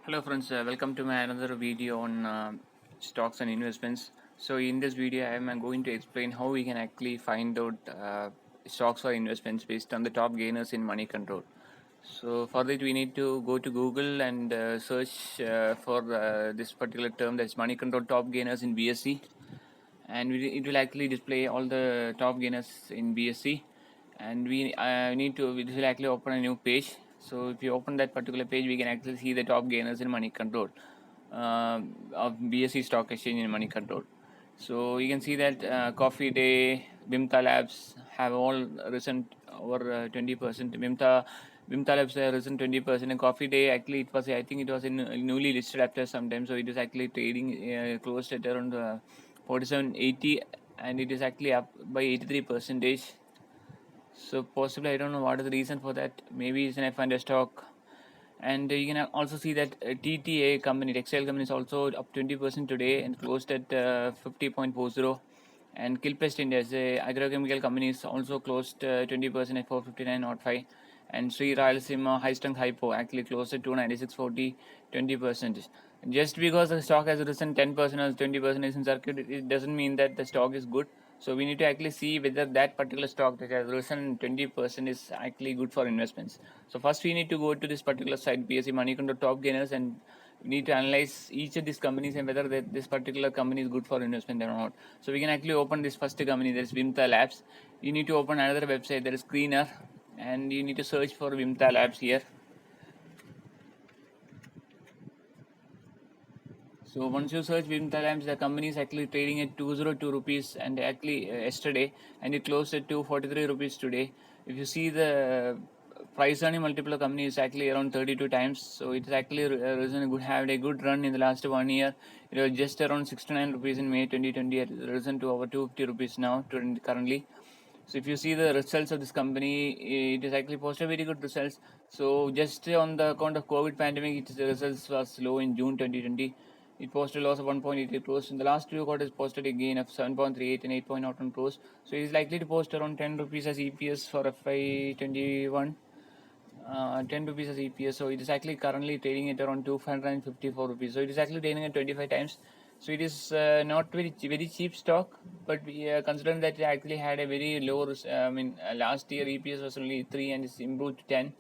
Hello friends, welcome to my another video on stocks and investments. So in this video I am going to explain how we can actually find out stocks or investments based on the top gainers in money control. So for that we need to go to Google and search for this particular term, that's money control top gainers in BSE, and it will actually display all the top gainers in BSE, and we need to, it will actually open a new page. So if you open that particular page, we can actually see the top gainers in money control of BSE stock exchange in money control. So you can see that Coffee Day, Vimta Labs have all risen over 20%. Vimta Labs have risen 20%, and Coffee Day actually it was, I think it was in newly listed after some time, so it is actually trading closed at around 47.80, and it is actually up by 83%. So possibly I don't know what is the reason for that. Maybe it's an F&A stock. And you can also see that TTA company, textile company, is also up 20% today and closed at 50.40. And Kilpest India, is a agrochemical company, is also closed 20% at 459.05. And Sri Rayalaseema High Strength Hypo actually closed at 296.40, 20%. Just because the stock has risen 10% or 20% in circuit, it doesn't mean that the stock is good. So we need to actually see whether that particular stock that has risen 20% is actually good for investments. So first we need to go to this particular site, BSE Money Control Top Gainers, and we need to analyze each of these companies and whether this particular company is good for investment or not. So we can actually open this first company, that is Vimta Labs. You need to open another website, that is Screener, and you need to search for Vimta Labs here. So once you search Vimta Labs, the company is actually trading at 202 rupees, and actually yesterday, and it closed at 243 rupees today. If you see the price earning multiple of company is actually around 32 times, so it is actually risen a good, had a good run in the last 1 year. It was just around 69 rupees in May 2020, it risen to over 250 rupees now currently. So if you see the results of this company, it is actually posted very good results. So just on the account of COVID pandemic, its results was low in June 2020. It posted a loss of 1.88 crores. In the last 2 quarters, posted a gain of 7.38 and 8.01 crores. So it is likely to post around 10 rupees as EPS for FY21. 10 rupees as EPS. So it is actually currently trading at around 254 rupees. So it is actually trading at 25 times. So it is not very cheap stock, but we considering that it actually had a very low. Last year EPS was only 3 and it's improved to 10.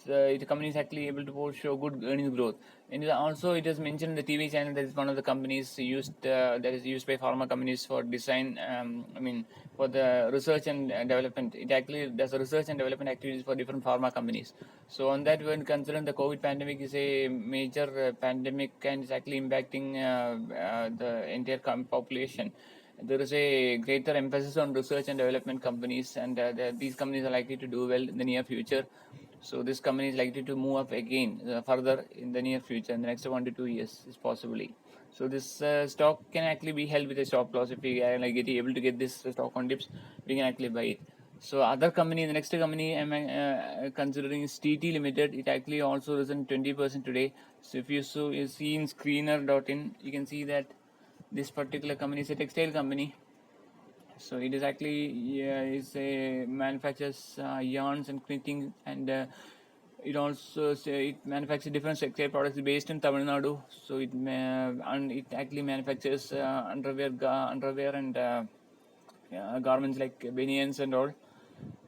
So the company is actually able to show good earnings growth. And also it is mentioned in the TV channel that is one of the companies used that is used by pharma companies for design. For the research and development. It actually does research and development activities for different pharma companies. So on that, when considering the COVID pandemic is a major pandemic and is actually impacting the entire population, there is a greater emphasis on research and development companies, and these companies are likely to do well in the near future. So this company is likely to move up again further in the near future, in the next 1 to 2 years, is possibly. So this stock can actually be held with a stop loss. If we are able to get this stock on dips, we can actually buy it. So other company, the next company I'm considering is TT Limited. It actually also risen 20% today. So if you see in screener.in, you can see that this particular company is a textile company. So it is actually is a manufactures yarns and knitting, and it also it manufactures different textile products based in Tamil Nadu. So and it actually manufactures underwear and garments like banians and all.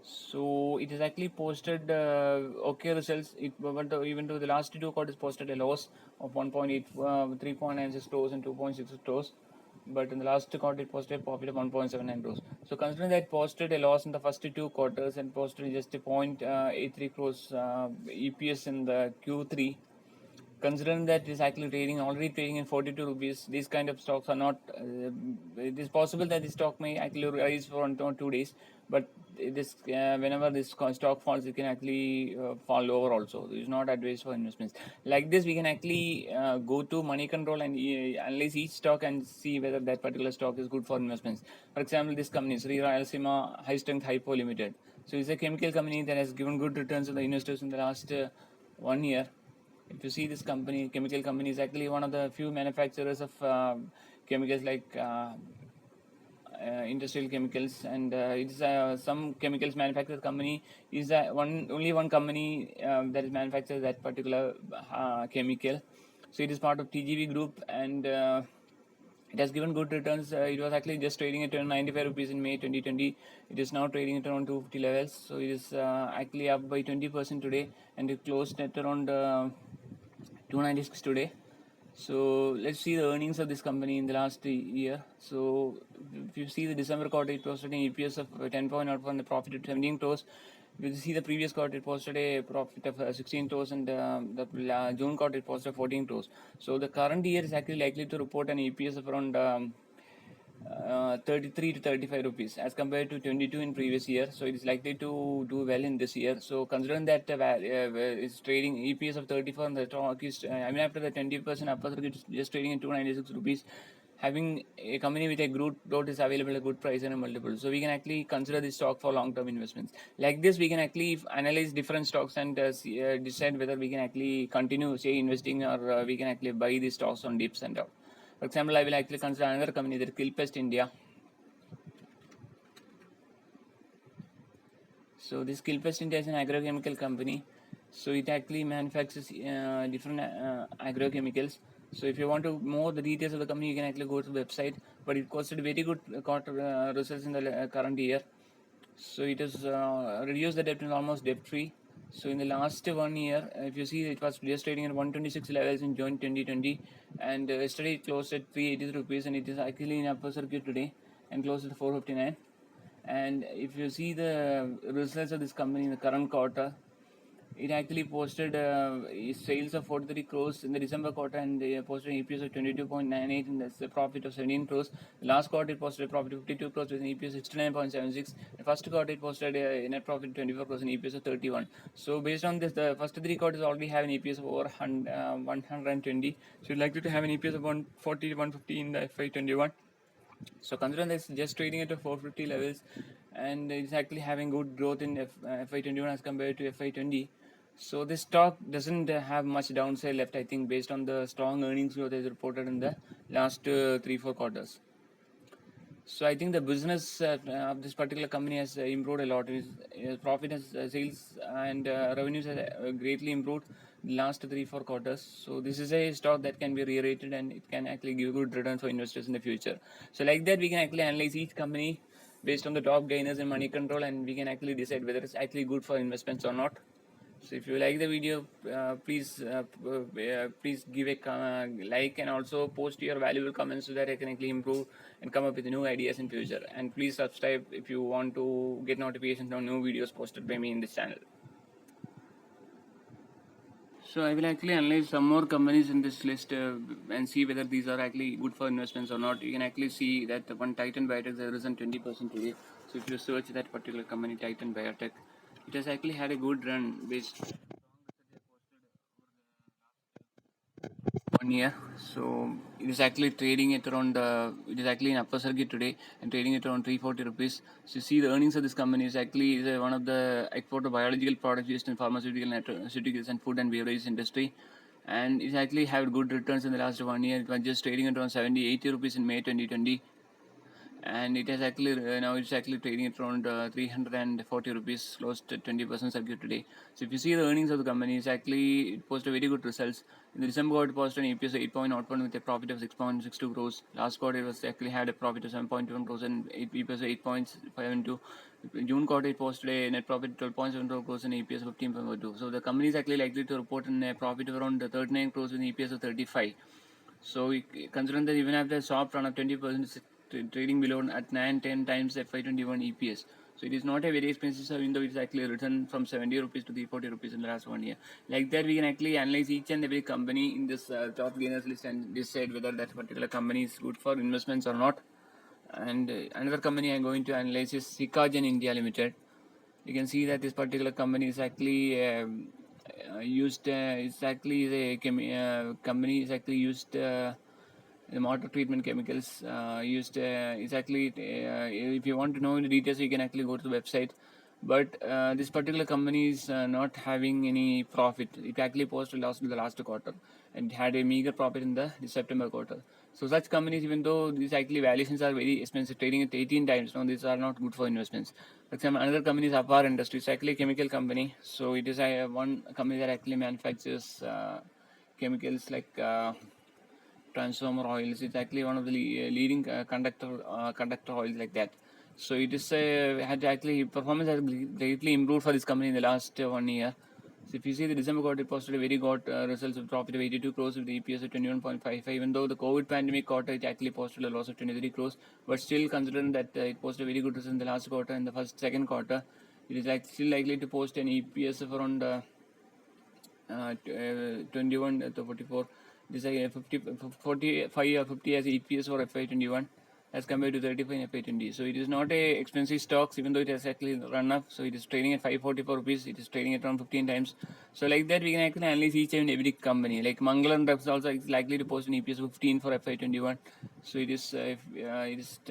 So it has actually posted okay results. Even though the last 2 quarters posted a loss of 1.8, 3.96 crores and 2.6 crores, but in the last quarter it posted a profit of 1.79 crores. So considering that it posted a loss in the first 2 quarters and posted just a 0.83 crores EPS in the Q3, considering that it is actually already trading in 42 rupees, these kind of stocks are not, it is possible that the stock may actually rise for 1 or 2 days, but this whenever this stock falls, it can actually fall lower also. It is not advised for investments. Like this, we can actually go to money control and analyze each stock and see whether that particular stock is good for investments. For example, this company, Sri Rayalaseema High Strength Hypo Limited. So it's a chemical company that has given good returns to the investors in the last 1 year. If you see this company, chemical company, is actually one of the few manufacturers of chemicals like industrial chemicals, and it's some chemicals manufacturer company is only one company that is manufactures that particular chemical. So it is part of TGV group, and it has given good returns. It was actually just trading at 95 rupees in May 2020. It is now trading at around 250 levels. So it is actually up by 20% today, and it closed at around 296 today. So let's see the earnings of this company in the last year. So if you see the December quarter, it posted an EPS of 10.01 and the profit of 17 crores. If you see the previous quarter, it posted a profit of 16 crores, and the June quarter, it posted 14 crores. So the current year is actually likely to report an EPS of around 33 to 35 rupees as compared to 22 in previous year. So it is likely to do well in this year. So considering that it's trading EPS of 34 and the stock is after the 20% upper circuit, it's just trading at 296 rupees. Having a company with a good growth is available at a good price and a multiple. So we can actually consider this stock for long-term investments. Like this, we can actually analyze different stocks and decide whether we can actually continue, say, investing, or we can actually buy these stocks on dips and all. For example, I will actually consider another company, that is Kilpest India. So this Kilpest India is an agrochemical company. So it actually manufactures different agrochemicals. So if you want to know the details of the company, you can actually go to the website. But it posted very good quarter results in the current year. So it has reduced the debt and almost debt free. So in the last 1 year, if you see, it was just trading at 126 levels in June 2020, and yesterday it closed at 380 rupees, and it is actually in upper circuit today and closed at 459. And if you see the results of this company in the current quarter, it actually posted sales of 43 crores in the December quarter, and they posted an EPS of 22.98, and that's a profit of 17 crores. The last quarter it posted a profit of 52 crores with an EPS of 69.76. The first quarter it posted a net profit of 24 crores and EPS of 31. So based on this, the first three quarters already have an EPS of over 120. So you're likely to have an EPS of 140 150 in the FY21. So considering this, just trading at a 450 levels, and it's actually having good growth in FY21 as compared to FY20. So this stock doesn't have much downside left, I think, based on the strong earnings growth as reported in the last 3-4 quarters. So I think the business of this particular company has improved a lot. Its profit has sales and revenues have greatly improved the last 3-4 quarters. So this is a stock that can be re-rated, and it can actually give good returns for investors in the future. So like that, we can actually analyze each company based on the top gainers in money control, and we can actually decide whether it's actually good for investments or not. So if you like the video, please give a like, and also post your valuable comments so that I can actually improve and come up with new ideas in future. And please subscribe if you want to get notifications on new videos posted by me in this channel. So I will actually analyze some more companies in this list and see whether these are actually good for investments or not. You can actually see that the one Titan Biotech has risen 20% today. So if you search that particular company, Titan Biotech, it has actually had a good run based 1 year. So it is actually trading at around it is actually in upper circuit today and trading at around 340 rupees. So you see the earnings of this company is actually one of the export of biological products used in pharmaceutical, nutraceuticals, and food and beverage industry, and it actually had good returns in the last 1 year. It was just trading at around 70-80 rupees in May 2020, and it has actually now it's actually trading at around 340 rupees, close to 20% circuit today. So if you see the earnings of the company, it posted very good results. In the December quarter, it posted an EPS of 8.01 with a profit of 6.62 crores. Last quarter, it was actually had a profit of 7.1 crores and EPS of 8.52. June quarter, it posted a net profit of 12.72 crores and EPS of 15.2. So the company is actually likely to report a profit of around 39 crores with an EPS of 35. So considering that even after a soft run of 20%, trading below at 9-10 times FY21 EPS. So it is not a very expensive stock, even though it's actually returned from 70 rupees to 340 rupees in the last 1 year. Like that, we can actually analyze each and every company in this top gainers list and decide whether that particular company is good for investments or not. And another company I'm going to analyze is Sikagen India Limited. You can see that this particular company is actually it's actually a company is actually used the water treatment chemicals used is actually if you want to know the details, you can actually go to the website. But this particular company is not having any profit. It actually posted loss in the last quarter and had a meager profit in the September quarter. So such companies, even though these actually valuations are very expensive, trading at 18 times, no, these are not good for investments. For example, another company is Apar Industries. It's actually a chemical company. So it is one company that actually manufactures chemicals like transformer oils. It's actually one of the leading conductor oils like that. So it is had actually performance has greatly improved for this company in the last 1 year. So if you see the December quarter, it posted a very good results of profit of 82 crores with the EPS of 21.55. Even though the COVID pandemic quarter, it actually posted a loss of 23 crores, but still considering that it posted a very good result in the last quarter and the second quarter, it is like still likely to post an EPS of around 21 to 44. This is 50, 45 or 50 as EPS for FY21 as compared to 35 in FY20. So it is not a expensive stocks, even though it has actually run up. So it is trading at 544 rupees. It is trading at around 15 times. So like that, we can actually analyze each and every company. Like Mangalam Drugs also is likely to post an EPS of 15 for FY21. So it is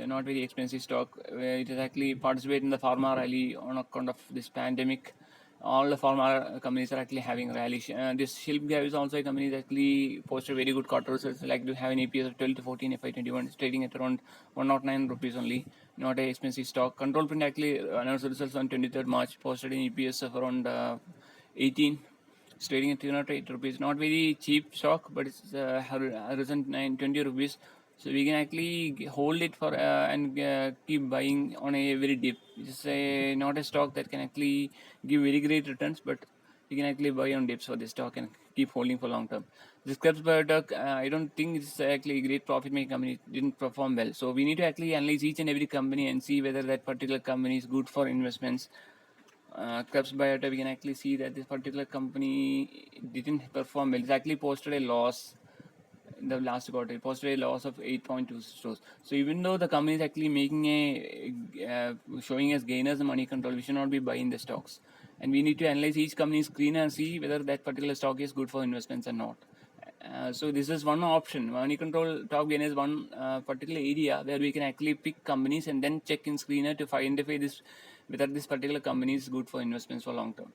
not very expensive stock. It is actually participating in the pharma rally on account of this pandemic. All the pharma companies are actually having rally. This Shilp Gap is also a company that actually posted very good quarter results, like to have an EPS of 12 to 14 FY21. It's trading at around 109 rupees only, not a expensive stock. Control Print actually announced the results on 23rd March, posted an EPS of around 18. It's trading at 308 rupees. Not very cheap stock, but it's risen 20 rupees. So we can actually hold it for and keep buying on a very dip. It's not a stock that can actually give very great returns, but you can actually buy on dips for this stock and keep holding for long term. This Krebs Biotech, I don't think it's actually a great profit making company. It didn't perform well. So we need to actually analyze each and every company and see whether that particular company is good for investments. Krebs Biotech, we can actually see that this particular company didn't perform well. It's actually posted a loss in the last quarter. It posted a loss of 8.2 crores. So even though the company is actually making showing as gainers the money control, we should not be buying the stocks. And we need to analyze each company's screen and see whether that particular stock is good for investments or not. So this is one option. Money control top gain is one particular area where we can actually pick companies and then check in screener to identify this whether this particular company is good for investments for long term.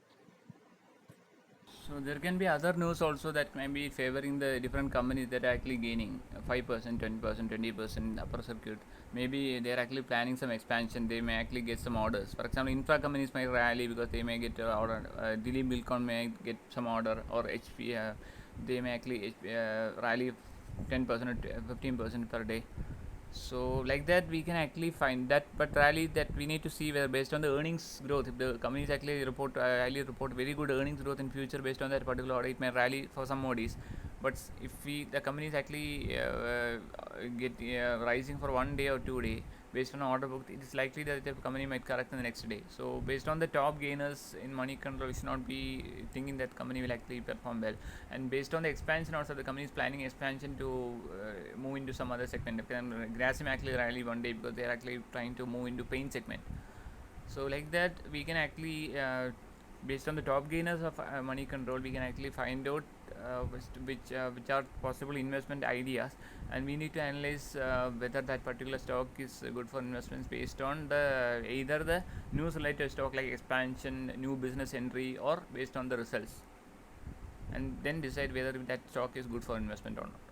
So there can be other news also that may be favoring the different companies that are actually gaining 5%, 10%, 20% upper circuit. Maybe they are actually planning some expansion. They may actually get some orders. For example, infra companies might rally because they may get order. Dilip Bilcon may get some order, or HP. They may actually rally 10% or 15% per day. So like that we can actually find that, but rally that we need to see whether based on the earnings growth, if the companies actually highly report very good earnings growth in future based on that particular order, it may rally for some more days. But if the companies actually get rising for 1 day or 2 day based on order book, it is likely that the company might correct in the next day. So based on the top gainers in money control, we should not be thinking that company will actually perform well. And based on the expansion also, the company is planning expansion to move into some other segment. Grasim actually rally 1 day because they are actually trying to move into paint segment. So like that we can actually based on the top gainers of money control, we can actually find out which are possible investment ideas, and we need to analyze whether that particular stock is good for investments based on the either the news related stock like expansion, new business entry, or based on the results, and then decide whether that stock is good for investment or not.